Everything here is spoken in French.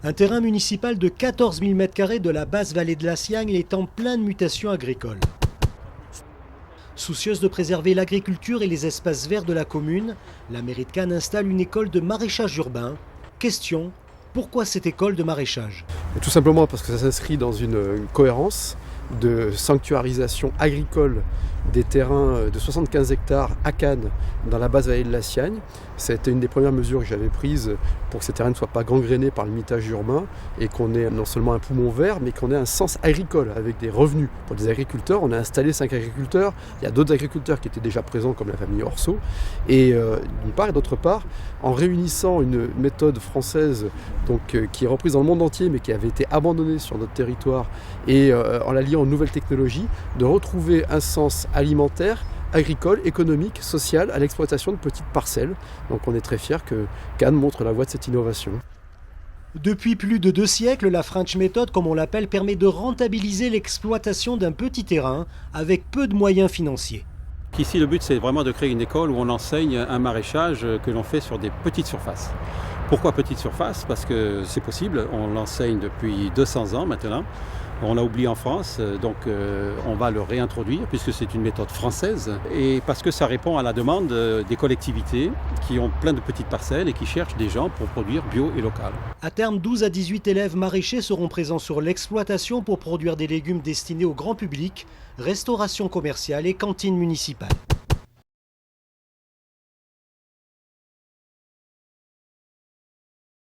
Un terrain municipal de 14 000 m² de la basse vallée de la Siagne est en pleine mutation agricole. Soucieuse de préserver l'agriculture et les espaces verts de la commune, la mairie de Cannes installe une école de maraîchage urbain. Question, pourquoi cette école de maraîchage? Tout simplement parce que ça s'inscrit dans une cohérence de sanctuarisation agricole des terrains de 75 hectares à Cannes, dans la basse vallée de la Siagne. C'était une des premières mesures que j'avais prises pour que ces terrains ne soient pas gangrénés par le mitage urbain et qu'on ait non seulement un poumon vert, mais qu'on ait un sens agricole avec des revenus pour des agriculteurs. On a installé 5 agriculteurs, il y a d'autres agriculteurs qui étaient déjà présents comme la famille Orso. Et d'une part et d'autre part, en réunissant une méthode française qui est reprise dans le monde entier mais qui avait été abandonnée sur notre territoire et en la liant aux nouvelles technologies, de retrouver un sens alimentaire, agricole, économique, social à l'exploitation de petites parcelles. Donc on est très fiers que Cannes montre la voie de cette innovation. Depuis plus de 2 siècles, la French Method, comme on l'appelle, permet de rentabiliser l'exploitation d'un petit terrain avec peu de moyens financiers. Ici, le but, c'est vraiment de créer une école où on enseigne un maraîchage que l'on fait sur des petites surfaces. Pourquoi petites surfaces? Parce que c'est possible, on l'enseigne depuis 200 ans maintenant. On l'a oublié en France, donc on va le réintroduire puisque c'est une méthode française et parce que ça répond à la demande des collectivités qui ont plein de petites parcelles et qui cherchent des gens pour produire bio et local. À terme, 12 à 18 élèves maraîchers seront présents sur l'exploitation pour produire des légumes destinés au grand public, restauration commerciale et cantine municipale.